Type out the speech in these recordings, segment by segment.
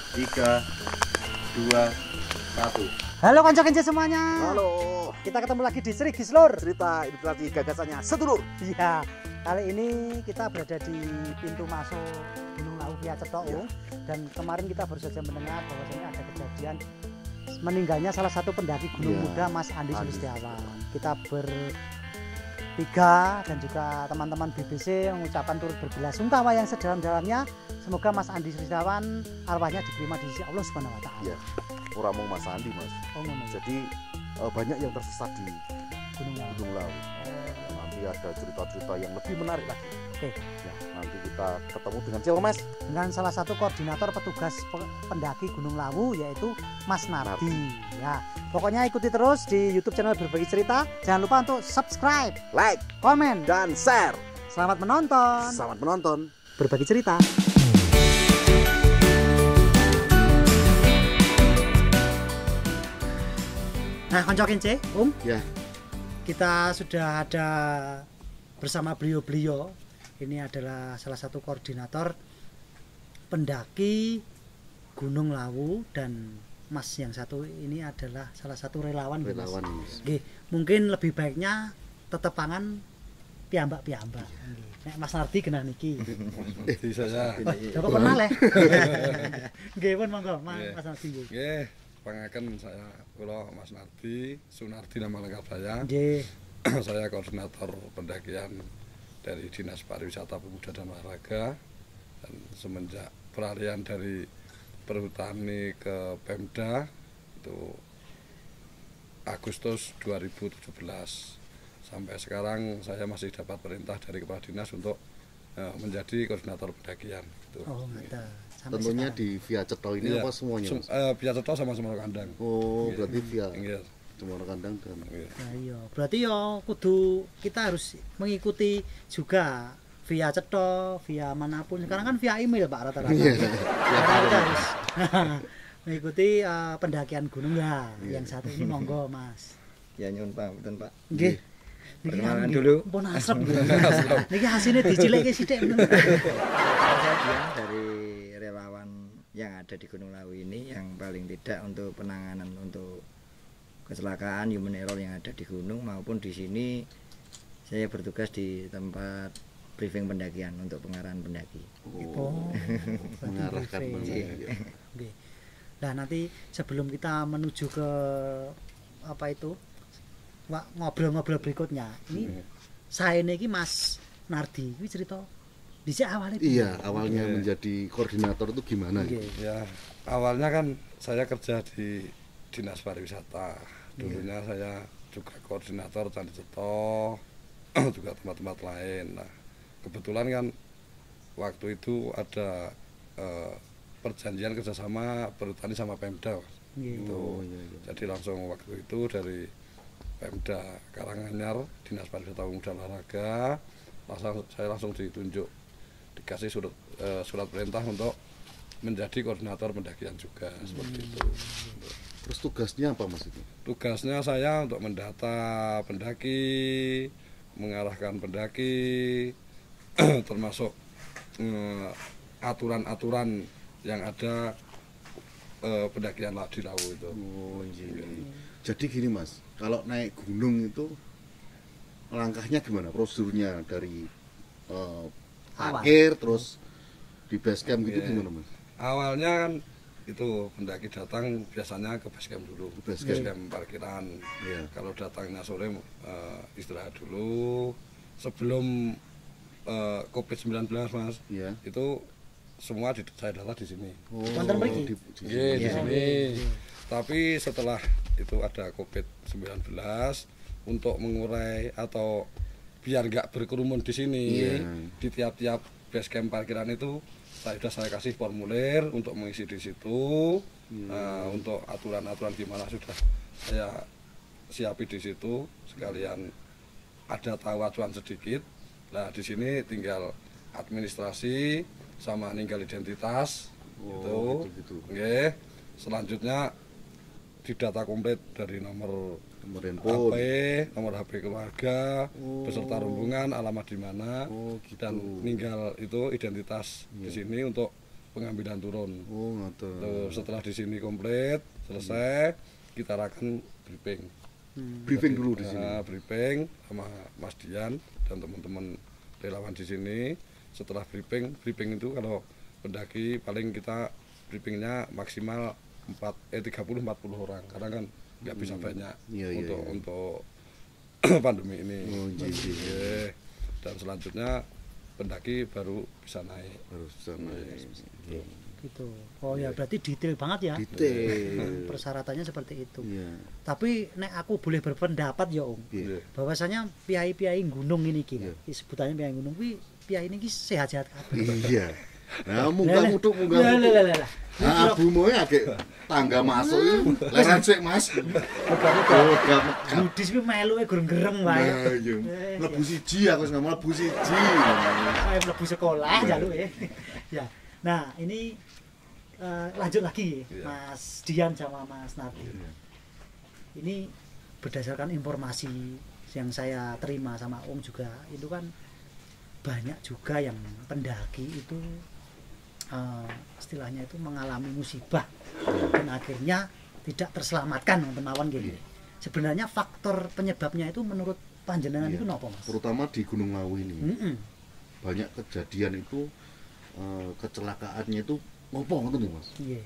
3, 2, 1. Halo konco kence semuanya. Halo. Kita ketemu lagi di Sri Gislur. Cerita ilustrasi gagasannya sedulur. Iya. Kali ini kita berada di pintu masuk Gunung Lawu via Cetok. Ya. Dan kemarin kita baru saja mendengar bahwasanya ada kejadian meninggalnya salah satu pendaki gunung muda, Mas Andi Sulistiawan. Kita bertiga dan juga teman-teman BBC mengucapkan turut berbelasungkawa yang sedalam-dalamnya. Semoga Mas Andi Sulistiawan arwahnya diterima di sisi Allah Subhanahu wa taala. Ya. Orang mau Mas Andi, Mas. Oh, ngono. Jadi banyak yang tersesat di Gunung Lawu. Gunung Lawu. Nanti ada cerita-cerita yang lebih menarik lagi. Oke. Ya, nanti kita ketemu dengan siapa, Mas? Dengan salah satu koordinator petugas pendaki Gunung Lawu yaitu Mas Nardi. Ya, pokoknya ikuti terus di YouTube channel Berbagi Cerita. Jangan lupa untuk subscribe, Like, komen, dan share. selamat menonton. Selamat menonton. Berbagi Cerita. Nah, konco kince, Ya. kita sudah ada bersama beliau-beliau. Ini adalah salah satu koordinator pendaki Gunung Lawu dan Mas yang satu ini adalah salah satu relawan. Relawan. Mas. Nggih, mungkin lebih baiknya tetep pangan piyambak-piyambak. Nek Mas Nardi genah niki. Di saya. Coba pernah leh. Nggih, pun monggo Mas Nardi nggih. Nggih, pangaken saya kula Mas Nardi, Sunardi nama lengkap saya. Nggih. Saya koordinator pendakian dari Dinas Pariwisata Pemuda dan Olahraga, dan semenjak peralihan dari Perhutani ke Pemda itu Agustus 2017 sampai sekarang saya masih dapat perintah dari Kepala Dinas untuk menjadi koordinator pendakian gitu. Oh, mantap. Sampai Tentunya sekarang. di via Cetok ini Iya, apa semuanya, Mas? Via Cetok sama Semono Kandang. Oh, berarti via Nggih. Semono Kandang dan Nah, iya, berarti ya kudu kita harus mengikuti juga via cetok, via manapun. Sekarang kan via email Pak rata-rata. Iya. Karena kita harus mengikuti pendakian gunung ya. Yang satu ini monggo Mas. Ya nyun Pak, betul Pak. Nggih. Niki Perkenalan nggih, dulu. Pun asrep. Niki hasilnya dicileke sithik. Saya Dian dari relawan yang ada di Gunung Lawu ini yang paling tidak untuk penanganan untuk kecelakaan human error yang ada di gunung maupun di sini saya bertugas di tempat briefing pendakian untuk pengarahan pendaki. Oh. mengarahkan Nggih. Nah, nanti sebelum kita menuju ke apa itu? Ngobrol-ngobrol berikutnya. Ini saya ini Mas Nardi, ini cerita dhisik awalnya. Iya, awalnya menjadi koordinator itu gimana? Nggih. Ya, awalnya kan saya kerja di Dinas Pariwisata. Dulunya saya juga koordinator Candi Cetok, juga tempat-tempat lain. Nah, kebetulan kan waktu itu ada perjanjian kerjasama Perhutani sama Pemda. Gitu. Oh, iya. Jadi langsung waktu itu dari Pemda Karanganyar, Dinas Pariwisata Pemuda dan Olahraga, saya langsung ditunjuk, dikasih surat perintah untuk menjadi koordinator pendakian juga seperti itu. Terus tugasnya apa, Mas itu? Tugasnya saya untuk mendata pendaki, mengarahkan pendaki, termasuk aturan-aturan yang ada pendakian di Lawu itu. Oh, iya. Jadi gini, Mas, kalau naik gunung itu langkahnya gimana? Prosedurnya dari parkir terus di base camp gitu gimana, Mas? Awalnya kan itu pendaki datang biasanya ke base camp dulu, Base base camp parkiran. Iya. Kalau datangnya sore istirahat dulu sebelum COVID-19 Mas. Iya. Itu semua saya data di sini. Oh, Wonten mriki? Di sini. Tapi setelah itu ada COVID-19 untuk mengurai atau biar nggak berkerumun di sini, di tiap-tiap base camp parkiran itu saya kasih formulir untuk mengisi di situ. Untuk aturan-aturan gimana sudah saya siapi di situ, sekalian ada tahu acuan sedikit. Nah, di sini tinggal administrasi sama ninggal identitas. gitu. Oke. Selanjutnya didata komplit dari nomor handphone, nomor HP keluarga, beserta rombongan, alamat di mana, gitu. dan ninggal itu identitas di sini untuk pengambilan turun. Oh, ngoten. Terus setelah di sini komplit selesai, kita akan briefing. Briefing dulu di sini. Briefing sama Mas Dian dan teman-teman relawan di sini. Setelah briefing itu kalau pendaki paling kita briefingnya maksimal 30-40 orang karena kan nggak bisa banyak untuk pandemi ini. Dan selanjutnya pendaki baru bisa naik. Gitu. Oh ya berarti detail banget ya. Detail. Persyaratannya seperti itu. Iya. Tapi nek aku boleh berpendapat ya Om. Iya. Bahwasanya piyai-piyai gunung ini ki. Iya. Sebutannya piyai gunung kuwi piyai ini ki sehat-sehat kabeh. Iya. Nah, munggah mutuk. Lah. Nah, abumu agek tangga masuk iki. Leran sik, Mas. Budis kuwi meluke gereng-gereng wae. Nah, iya. Mlebu siji aku wis ngomong mlebu siji. Kayak mlebu sekolah jaluke. Ya. Nah, ini lanjut lagi Mas Dian sama Mas Nardi. Ini berdasarkan informasi yang saya terima sama Om juga, itu kan banyak juga yang pendaki itu istilahnya itu mengalami musibah dan akhirnya tidak terselamatkan teman-teman gitu. Sebenarnya faktor penyebabnya itu menurut panjenengan itu napa Mas? Terutama di Gunung Lawu ini. Banyak kejadian itu kecelakaannya itu ngopo ngoten nih Mas? Iya.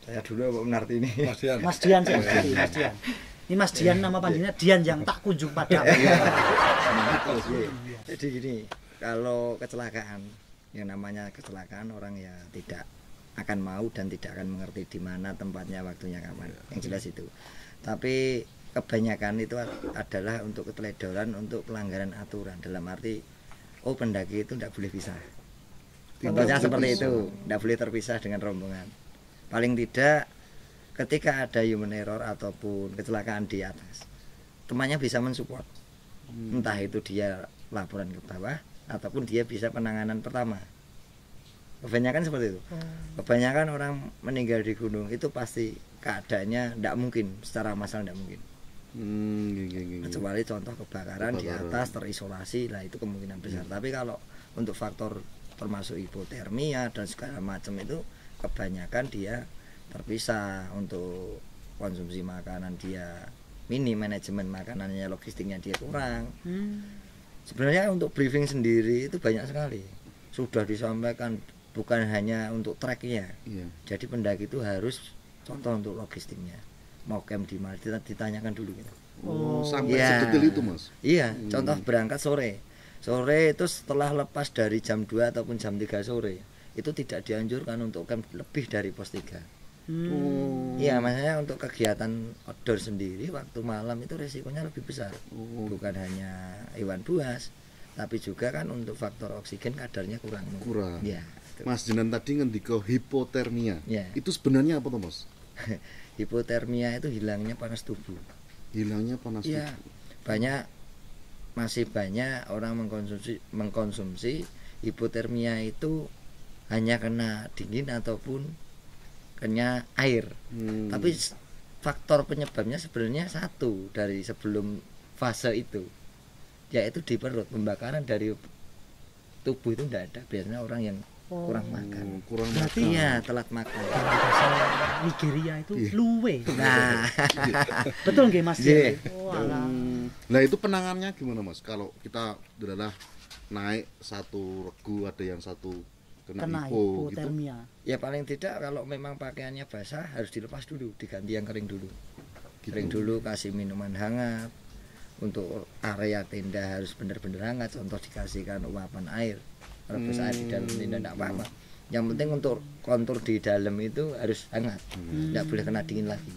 Saya dulu apa Narti ini? Mas Dian. Mas Dian. Ini Mas Dian nama panjenengan Dian yang tak kunjung padamu. Semangat terus. Jadi gini, kalau kecelakaan, yang namanya kecelakaan orang ya tidak akan mau dan tidak akan mengerti di mana tempatnya, waktunya, kapan. Yang jelas itu. Tapi kebanyakan itu adalah untuk keteledoran, untuk pelanggaran aturan. Dalam arti, pendaki itu tidak boleh pisah. Contohnya seperti itu, tidak boleh terpisah dengan rombongan. Paling tidak ketika ada human error ataupun kecelakaan di atas, temannya bisa mensupport. Entah itu dia laporan ke bawah ataupun dia bisa penanganan pertama. Kebanyakan seperti itu. Kebanyakan orang meninggal di gunung itu pasti keadaannya tidak mungkin, secara massal tidak mungkin. Kecuali contoh kebakaran di atas terisolasi, lah itu kemungkinan besar. Tapi kalau untuk faktor termasuk hipotermia dan segala macam itu kebanyakan dia terpisah. Untuk konsumsi makanan dia minim, manajemen makanannya, logistiknya dia kurang. Sebenarnya untuk briefing sendiri itu banyak sekali sudah disampaikan, bukan hanya untuk treknya. Jadi pendaki itu harus contoh untuk logistiknya, mau camp di mana ditanyakan dulu gitu. Sampai sedetil itu Mas? Iya, contoh berangkat sore itu setelah lepas dari jam 2 ataupun jam 3 sore itu tidak dianjurkan untuk camp lebih dari pos 3. Iya, maksudnya untuk kegiatan outdoor sendiri waktu malam itu resikonya lebih besar. Bukan hanya hewan buas, tapi juga kan untuk faktor oksigen kadarnya kurang. Ya, Mas Jenan tadi ngendika hipotermia. Ya. Itu sebenarnya apa tuh Mas? Hipotermia itu hilangnya panas tubuh. Hilangnya panas tubuh. Masih banyak orang mengkonsumsi hipotermia itu hanya kena dingin ataupun kena air. Tapi faktor penyebabnya sebenarnya satu dari sebelum fase itu, yaitu di perut. Pembakaran dari tubuh itu tidak ada. Biasanya orang yang kurang makan. Berarti ya telat makan. Bahasa Nigeria itu luwe. Nah, betul nggih Mas? Nah itu penanganannya gimana Mas? Kalau kita adalah naik satu regu, ada yang satu kena hipotermia gitu. Ya paling tidak kalau memang pakaiannya basah harus dilepas dulu, diganti yang kering dulu. Kering dulu, kasih minuman hangat. Untuk area tenda harus benar-benar hangat. Contoh dikasihkan uapan air, rebus air di dalam tenda, tidak apa-apa. Yang penting untuk kontur di dalam itu harus hangat, tidak boleh kena dingin lagi.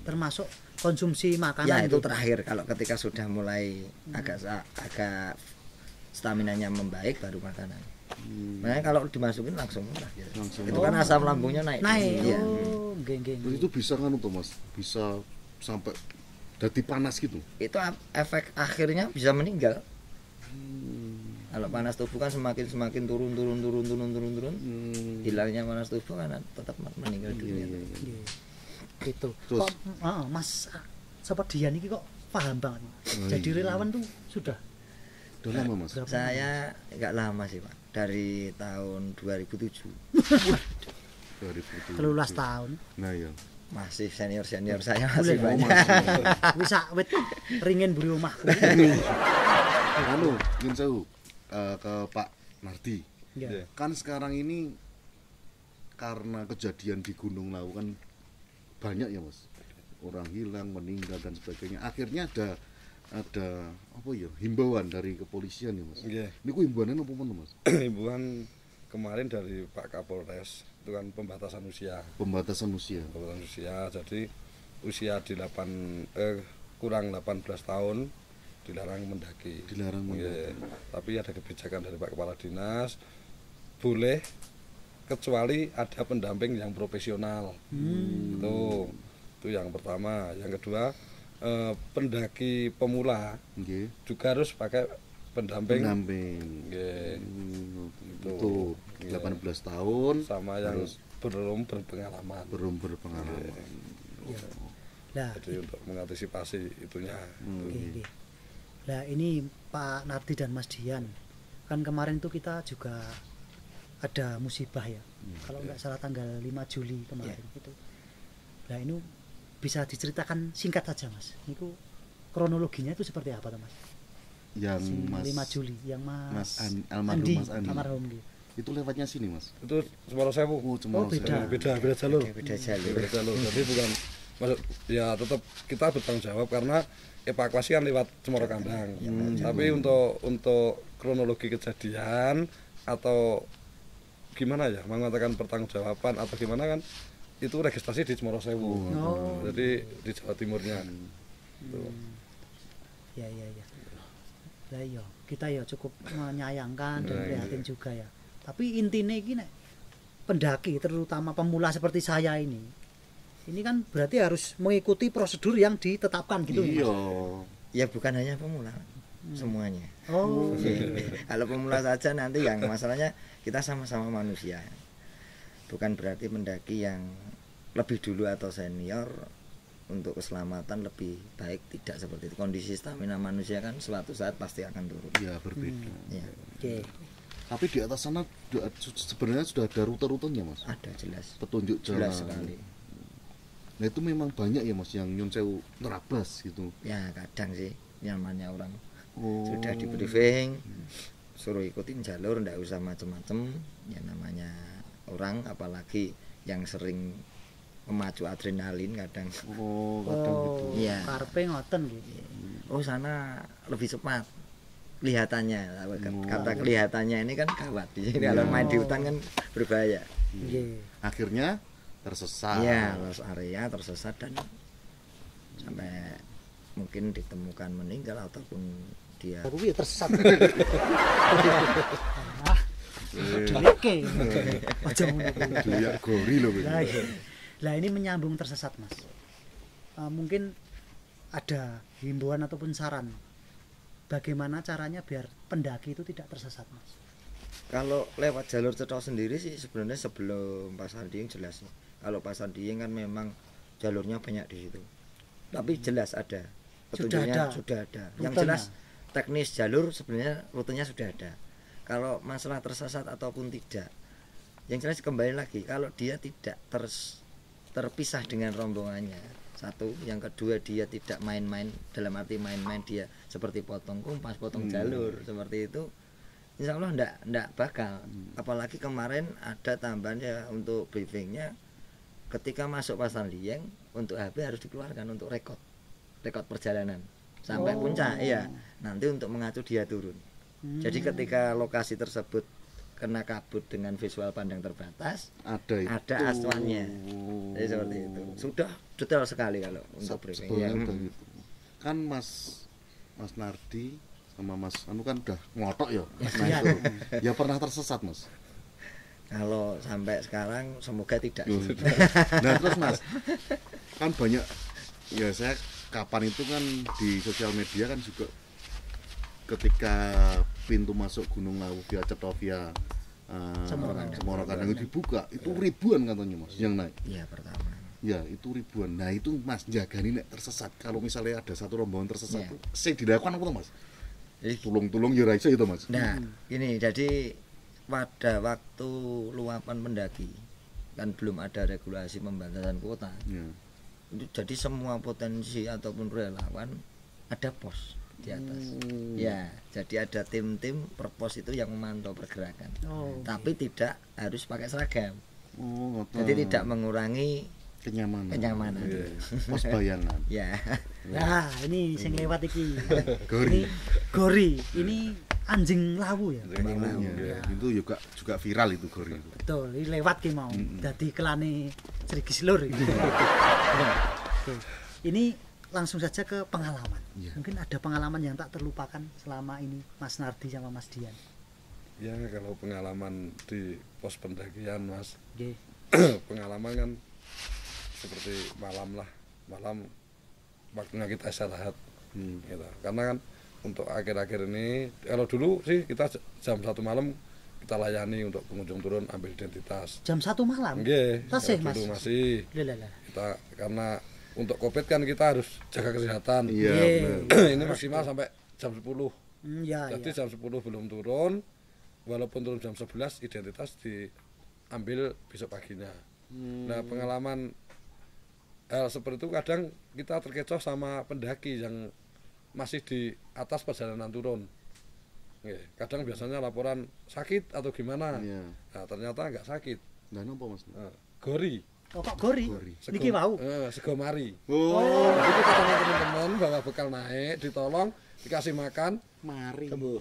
Termasuk konsumsi makanan. Ya itu terakhir, kalau ketika sudah mulai agak staminanya membaik baru makanan. Makanya kalau dimasukin langsung itu kan asam lambungnya naik. Ya. Itu bisa kan untuk Mas, bisa sampai jadi panas gitu. Itu efek akhirnya bisa meninggal. Kalau panas tubuh kan semakin turun. Hilangnya panas tubuh kan tetap meninggal dunia. Itu. Kok Mas Dian ini kok paham banget. Jadi relawan tuh sudah Udah lama Mas. Saya nggak lama sih Pak, dari tahun 2007. 2007. 13 tahun. Nah ya. Masih senior saya masih Boleh. banyak. Wis awet ringin buri omahku. Anu, nyun sewu ke Pak Nardi. Ya. Kan sekarang ini karena kejadian di Gunung Lawu kan banyak ya Mas. Orang hilang, meninggal dan sebagainya. Akhirnya ada apa ya? Himbauan dari kepolisian ya Mas. Nggih. Niku himbauannya apa pun Mas? Himbauan kemarin dari Pak Kapolres itu kan pembatasan usia. Pembatasan usia. Pembatasan usia. Jadi usia di kurang 18 tahun dilarang mendaki. Dilarang Nggih. Tapi ada kebijakan dari Pak Kepala Dinas boleh kecuali ada pendamping yang profesional. Itu yang pertama. Yang kedua, pendaki pemula Nggih. juga harus pakai pendamping. Pendamping. Itu. Itu 18 tahun Sama yang harus belum berpengalaman. belum berpengalaman. Ya. Lah, Jadi untuk mengantisipasi itunya. oke. Nah, ini Pak Nardi dan Mas Dian. Kan kemarin itu kita juga ada musibah ya. Kalau nggak salah tanggal 5 Juli kemarin itu. Nah, ini bisa diceritakan singkat saja Mas. Itu kronologinya itu seperti apa tuh Mas? Yang Mas 5 Juli yang Mas almarhum Mas Andi. almarhum gitu. Itu lewatnya sini Mas. Itu Cemoro Sewu. Oh, cuma beda. Beda jalur. Beda jalur. Beda jalur. Jadi bukan maksud ya tetap kita bertanggung jawab karena evakuasi kan lewat Cemoro Kandang. Tapi untuk kronologi kejadian atau gimana ya mengatakan pertanggungjawaban atau gimana kan itu registrasi di Cemoro Sewu. Oh. Jadi di Jawa Timurnya. Tuh. Ya. Lah iya, kita ya cukup menyayangkan dan prihatin juga ya. Tapi intinya ini pendaki terutama pemula seperti saya ini kan berarti harus mengikuti prosedur yang ditetapkan gitu ya, Iya. Mas? Ya bukan hanya pemula, semuanya. Oh, Kalau pemula saja nanti yang masalahnya kita sama-sama manusia. Bukan berarti pendaki yang lebih dulu atau senior untuk keselamatan lebih baik, tidak seperti itu. Kondisi stamina manusia kan suatu saat pasti akan turun. Ya berbeda. Ya, oke. Tapi di atas sana sebenarnya sudah ada rute-rutenya Mas. ada jelas. Petunjuk jalan. Jelas sekali. Nah itu memang banyak ya Mas yang nyun sewu terabas gitu. Ya kadang sih nyamannya orang Oh. sudah di briefing, suruh ikutin jalur, ndak usah macem-macem. Ya namanya orang, apalagi yang sering memacu adrenalin kadang. Oh, kadang gitu. Iya. Karpe ngoten gitu. Oh sana lebih cepat kelihatannya. Kata kelihatannya ini kan gawat. Jadi kalau main di hutan kan berbahaya. Nggih. Akhirnya tersesat. Iya, lost area tersesat dan sampai mungkin ditemukan meninggal ataupun dia Aku ya tersesat. Ah. Deleke. Aja ngono kuwi. Dia gori loh. Lah, iya. Lah ini menyambung tersesat Mas. Mungkin ada himbauan ataupun saran bagaimana caranya biar pendaki itu tidak tersesat Mas. kalau lewat jalur Cetro sendiri sih sebenarnya sebelum Pasar Dieng jelas. Kalau Pasar Dieng kan memang jalurnya banyak di situ. Tapi jelas ada petunjuknya, sudah ada. Yang Rutenya. jelas teknis jalur sebenarnya rutenya sudah ada. Kalau masalah tersesat ataupun tidak, yang jelas kembali lagi kalau dia tidak terpisah dengan rombongannya. Satu, yang kedua dia tidak main-main, dalam arti main-main dia seperti potong kompas, potong jalur seperti itu. Insya Allah ndak bakal. Apalagi kemarin ada tambahan ya untuk briefingnya, ketika masuk Pasar Dieng untuk HP harus dikeluarkan untuk rekod perjalanan sampai puncak. Iya, nanti untuk mengacu dia turun. Jadi ketika lokasi tersebut kena kabut dengan visual pandang terbatas, ada acuannya. Jadi seperti itu. Sudah detail sekali kalau untuk briefing. Ya. Gitu. Kan Mas Nardi sama Mas Anu kan udah ngotok ya. Nah, itu. Ya pernah tersesat Mas. Kalau sampai sekarang semoga tidak. Nah terus Mas, kan banyak ya saya kapan itu kan di sosial media kan juga ketika pintu masuk Gunung Lawu via Cetovia Cemoro Kandang dibuka itu ribuan katanya Mas yang naik. Iya pertama. Ya itu ribuan. Nah itu Mas jaga nih tersesat. Kalau misalnya ada satu rombongan tersesat, saya dilakukan apa tuh Mas? tulung-tulung ya ra iso itu Mas. Nah, ini jadi pada waktu luapan pendaki kan belum ada regulasi pembatasan kuota. Ya. Jadi semua potensi ataupun relawan ada pos di atas. Ya, jadi ada tim-tim per pos itu yang memantau pergerakan. Oh. Tapi tidak harus pakai seragam. Oh, ngoten. Jadi tidak mengurangi kenyamanan. Iya. Pos bayangan. ya. Nah, ini sing lewat iki. Gori. Ini gori. Ini anjing lawu ya. Anjing lawu, Ya, ya. itu juga viral itu gori itu. Betul, ini lewat ki mau. Dadi kelane Srigis Lur iki. Oke. Ini langsung saja ke pengalaman. Iya. Mungkin ada pengalaman yang tak terlupakan selama ini Mas Nardi sama Mas Dian. Ya kalau pengalaman di pos pendakian Mas, Nggih. pengalaman kan seperti malam waktunya kita istirahat gitu. Karena kan untuk akhir-akhir ini kalau dulu sih kita jam 1 malam kita layani untuk pengunjung turun ambil identitas. Jam 1 malam. Nggih, Tasih, kalau Mas. dulu masih Lah. kita karena untuk Covid kan kita harus jaga kesehatan. Iya, Iya. benar. Ini maksimal sampai jam 10. Ya, Jadi ya. jam 10 belum turun. Walaupun turun jam 11 identitas diambil besok paginya. Nah, pengalaman hal seperti itu kadang kita terkecoh sama pendaki yang masih di atas perjalanan turun. Nggih, kadang biasanya laporan sakit atau gimana. Iya. Nah, ternyata enggak sakit. Nah, napa Mas? Nah, gori. Oh, kok gori? Gori. Niki wau. Sego mari. Oh, Jadi kita sama teman-teman bawa bekal naik, ditolong, dikasih makan, mari. sembuh.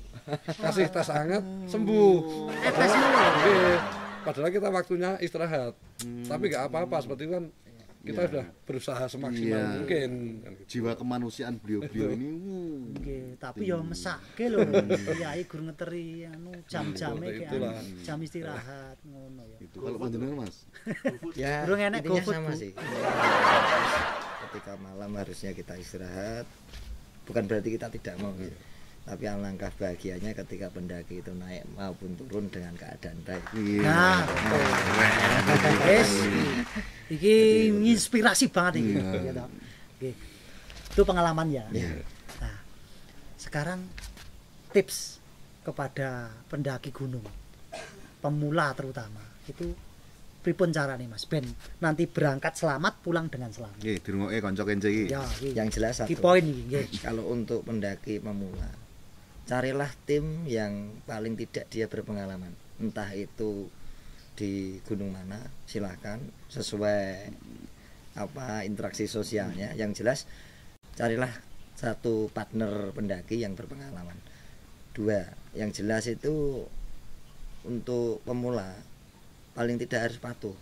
Kasih tas hangat, sembuh. Tes mulu. Nggih. Padahal kita waktunya istirahat. Tapi nggak apa-apa, seperti itu kan kita Iya. sudah berusaha semaksimal Iya. mungkin. Kan gitu. Jiwa kemanusiaan beliau-beliau ini Nggih, tapi ya mesake lho. Kiai gur ngeteri anu jam-jame Seperti ki itulah. jam istirahat ngono ya. itu kalau panjenengan Mas. Ya, Burung enek intinya GoFood, sama Bu. sih. Ketika malam harusnya kita istirahat. Bukan berarti kita tidak mau gitu. Tapi alangkah bahagianya ketika pendaki itu naik maupun turun dengan keadaan baik. Iya. Nah, wis iki inspirasi banget iki. Iya. Gitu. Oke. Itu pengalaman ya. Iya. Nah, sekarang tips kepada pendaki gunung. Pemula terutama. Itu pripun carane Mas Ben nanti berangkat selamat pulang dengan selamat. Nggih, dirungokke kanca kence iki. Ya, iki. Yang jelas Ki satu. poin iki nggih. Kalau untuk pendaki pemula, carilah tim yang paling tidak dia berpengalaman. Entah itu di gunung mana, silahkan sesuai apa interaksi sosialnya. Yang jelas carilah satu partner pendaki yang berpengalaman. 2, yang jelas itu untuk pemula paling tidak harus patuh.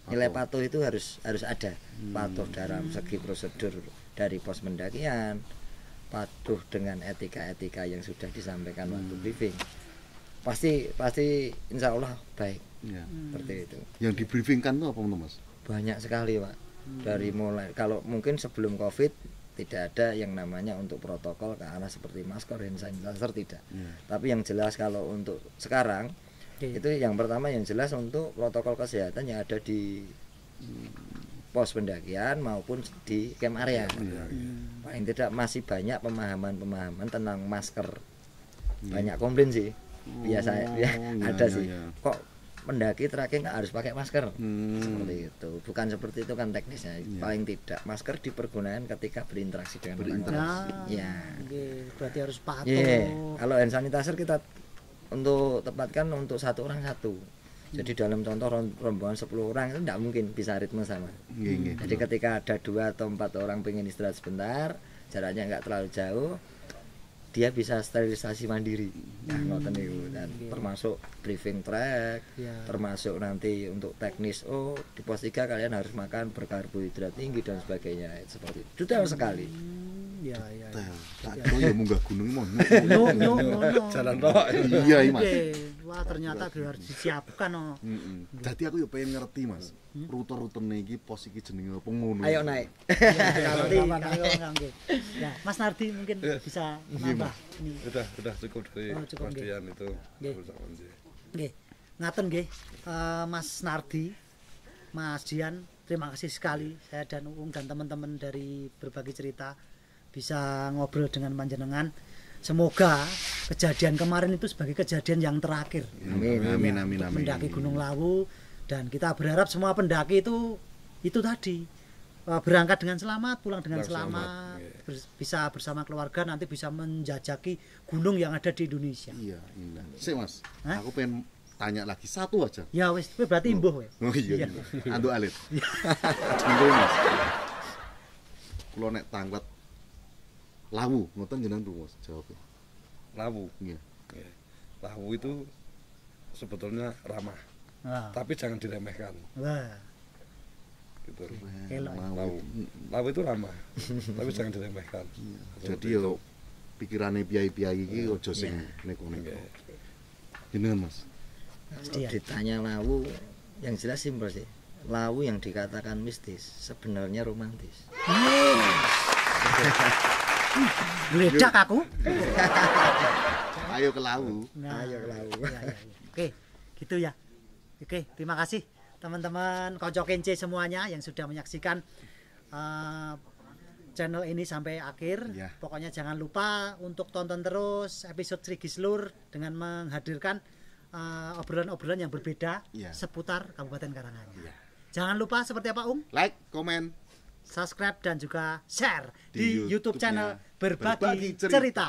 Nilai patuh itu harus ada. Patuh dalam segi prosedur dari pos pendakian, patuh dengan etika-etika yang sudah disampaikan waktu briefing. Pasti insya Allah baik. Iya. Seperti itu. Yang di briefingkan itu apa Mas? Banyak sekali Pak. Dari mulai kalau mungkin sebelum Covid tidak ada yang namanya untuk protokol ke arah seperti masker, hand sanitizer tidak. Iya. Tapi yang jelas kalau untuk sekarang Oke. itu yang pertama yang jelas untuk protokol kesehatan yang ada di pos pendakian maupun di camp area. Paling tidak masih banyak pemahaman tentang masker. Banyak komplain sih. Biasa ya, iya, ada iya, sih. iya. Kok pendaki trekking nggak harus pakai masker? Seperti Hmm. itu. Bukan seperti itu kan teknisnya. Paling tidak masker dipergunakan ketika berinteraksi dengan orang lain. Nah, Ya. nggih, berarti harus patuh. Iya, kalau hand sanitizer kita untuk tempatkan untuk satu orang satu. Jadi dalam contoh rombongan 10 orang itu tidak mungkin bisa ritme sama. Nggih, nggih. Jadi ketika ada 2 atau 4 orang pengen istirahat sebentar, jaraknya nggak terlalu jauh, dia bisa sterilisasi mandiri. Nah, ngoten niku. Dan termasuk briefing trek, Ya. termasuk nanti untuk teknis. Oh, di pos 3 kalian harus makan berkarbohidrat tinggi dan sebagainya. Seperti itu. Detail sekali. Ya, ya. Tel. Tak kira ya munggah gunung mon. No. Jalan tok. Iya, Mas. Oke. Wah, ternyata harus disiapkan oh. Jadi aku ya pengen ngerti Mas. Rute-rutene iki pos iki jenenge apa ngono. Ayo naik. Nanti nggih. Ya, Mas Nardi mungkin bisa menambah ini. Udah cukup dari Oh, cukup, Mas nggih. Dian itu. Nggih. bersama Nji. Nggih. Ngaten nggih. Mas Nardi, Mas Dian, terima kasih sekali saya dan Uung dan teman-teman dari berbagi cerita bisa ngobrol dengan panjenengan. semoga kejadian kemarin itu sebagai kejadian yang terakhir. Amin. Untuk mendaki Gunung Lawu, dan kita berharap semua pendaki itu tadi berangkat dengan selamat, pulang dengan selamat, bisa bersama keluarga, nanti bisa menjajaki gunung yang ada di Indonesia. Iya. Sik Mas, Hah? aku pengen tanya lagi satu aja. Ya wis, kowe berarti imbuh we. Oh iya. Andu alit. Gitu Mas. Kulo nek tanglet Lawu, ngoten jenengan tuh Mas jawabnya. Lawu. Iya. Lawu itu sebetulnya ramah, Wah. tapi jangan diremehkan. Wah. Gitu. Elok. Lawu itu ramah, tapi jangan diremehkan. Jadi yo pikirane piai-piai iki aja sing neko-neko. Jenengan Mas. Sedia. Ditanya Lawu, yang jelas simpel sih. Lawu yang dikatakan mistis sebenarnya romantis. Geledak aku. Ayo ke Lawu. Nah, Ayo ke Lawu. iya. Oke, gitu ya. Oke, terima kasih teman-teman Konco Kence semuanya yang sudah menyaksikan channel ini sampai akhir. Ya. Pokoknya jangan lupa untuk tonton terus episode Sri Gislur dengan menghadirkan obrolan-obrolan yang berbeda Ya. seputar Kabupaten Karanganyar. Ya. Jangan lupa seperti apa Like, komen subscribe dan juga share Di di YouTube YouTube-nya channel Berbagi Berbagi Cerita. Cerita.